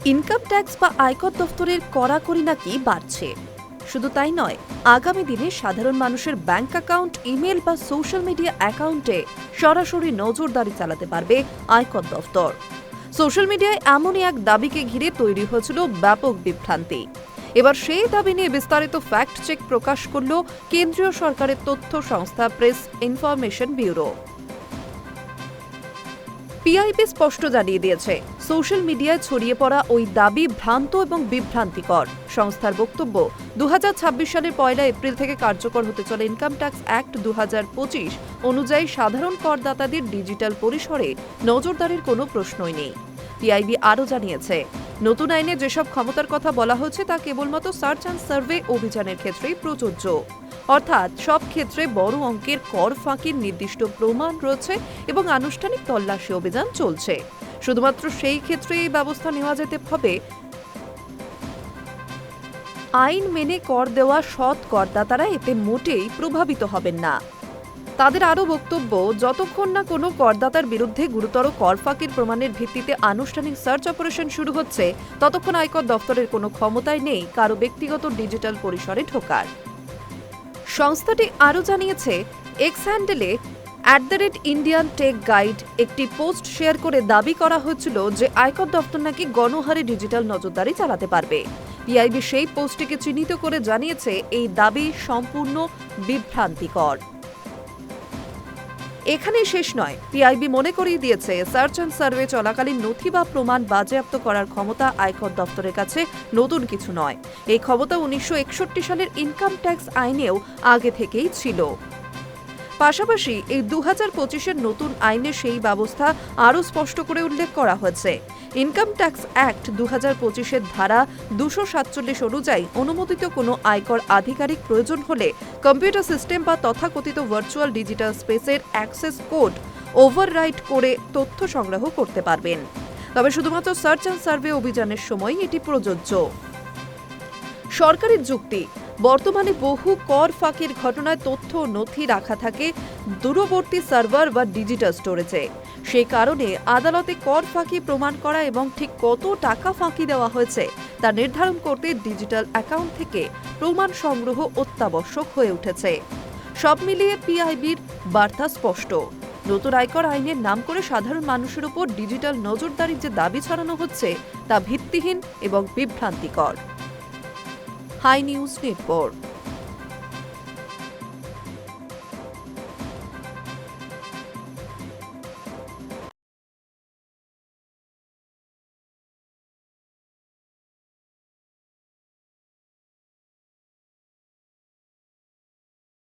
Income tax বা আয়কর দফতরের কড়াকড়ি নাকি বাড়ছে। শুধু তাই নয়, আগামী দিনে সাধারণ মানুষের ব্যাংক অ্যাকাউন্ট, ইমেল বা সোশ্যাল মিডিয়া অ্যাকাউন্টে সরাসরি নজরদারি চালাতে পারবে আয়কর দফতর। সোশ্যাল মিডিয়ায় এমনই এক দাবিকে ঘিরে তৈরি হয়েছিল ব্যাপক বিভ্রান্তি। এবার সেই দাবি নিয়ে বিস্তারিত ফ্যাক্ট চেক প্রকাশ করল কেন্দ্রীয় সরকারের তথ্য সংস্থা প্রেস ইনফরমেশন ব্যুরো। পিআইবি স্পষ্ট জানিয়ে দিয়েছে, সোশ্যাল মিডিয়ায় ছড়িয়ে পড়া ওই দাবি ভ্রান্ত এবং বিভ্রান্তিকর। সংস্থার বক্তব্য, 2026 সালের 1 এপ্রিল থেকে কার্যকর হতে চলে ইনকাম ট্যাক্স অ্যাক্ট 2025 অনুযায়ী সাধারণ করদাতাদের ডিজিটাল পরিসরে নজরদারির কোনো প্রশ্নই নেই। পিআইবি আরও জানিয়েছে, নতুন আইনে যেসব ক্ষমতার কথা বলা হচ্ছে তা কেবলমাত্র সার্চ অ্যান্ড সার্ভে অভিযানের ক্ষেত্রেই প্রযোজ্য। অর্থাৎ সব ক্ষেত্রে বড় অঙ্কের কর ফাঁকির নির্দিষ্ট প্রমাণ রয়েছে এবং আনুষ্ঠানিক তল্লাশি অভিযান চলছে। শুধুমাত্র সেই ক্ষেত্রে এই ব্যবস্থা নেওয়া যেতে হবে। আইন মেনে কর দেওয়া সৎ করদাতারা এতে মোটেই প্রভাবিত হবেন না। তাদের আরও বক্তব্য, যতক্ষণ না কোনো করদাতার বিরুদ্ধে গুরুতর কর ফাঁকির প্রমাণের ভিত্তিতে আনুষ্ঠানিক সার্চ অপারেশন শুরু হচ্ছে, ততক্ষণ আয়কর দফতরের কোনো ক্ষমতাই নেই কারো ব্যক্তিগত ডিজিটাল পরিসরে ঢোকার। সংস্থাটি আরও জানিয়েছে, এক্স হ্যান্ডেলে @ইন্ডিয়ান টেক গাইড একটি পোস্ট শেয়ার করে দাবি করা হয়েছিল যে আয়কর দফতর নাকি গণহারে ডিজিটাল নজরদারি চালাতে পারবে। পিআইবি সেই পোস্টটিকে চিহ্নিত করে জানিয়েছে, এই দাবি সম্পূর্ণ বিভ্রান্তিকর। এখানেই শেষ নয়, পিআইবি মনে করিয়ে দিয়েছে, সার্চ অ্যান্ড সার্ভে চলাকালীন নথি বা প্রমাণ বাজেয়াপ্ত করার ক্ষমতা আয়কর দফতরের কাছে নতুন কিছু নয়। এই ক্ষমতা 1961 সালের ইনকাম ট্যাক্স আইনেও আগে থেকেই ছিল। পাশাপাশি এই 2025-এর নতুন আইনে সেই ব্যবস্থা আরও স্পষ্ট করে উল্লেখ করা হয়েছে। ইনকাম ট্যাক্স অ্যাক্ট 2025-এর ধারা 247 অনুযায়ী অনুমোদিত কোনো আয়কর আধিকারিক প্রয়োজন হলে কম্পিউটার সিস্টেম বা তথাকথিত ভার্চুয়াল ডিজিটাল স্পেসের অ্যাক্সেস কোড ওভাররাইট করে তথ্য সংগ্রহ করতে পারবেন। তবে শুধুমাত্র সার্চ অ্যান্ড সার্ভে অভিযানের সময় এটি প্রযোজ্য। সরকারের যুক্তি, বর্তমানে বহু কর ফাঁকির ঘটনায় তথ্য নথি রাখা থাকে দূরবর্তী সার্ভার বা ডিজিটাল স্টোরেজে। সেই কারণে আদালতে কর ফাঁকি প্রমাণ করা এবং ঠিক কত টাকা ফাঁকি দেওয়া হয়েছে তা নির্ধারণ করতে ডিজিটাল অ্যাকাউন্ট থেকে প্রমাণ সংগ্রহ অত্যাবশ্যক হয়ে উঠেছে। সব মিলিয়ে পিআইবির বার্তা স্পষ্ট, নতুন আয়কর আইনের নাম করে সাধারণ মানুষের উপর ডিজিটাল নজরদারির যে দাবি ছড়ানো হচ্ছে তা ভিত্তিহীন এবং বিভ্রান্তিকর। Hi news network.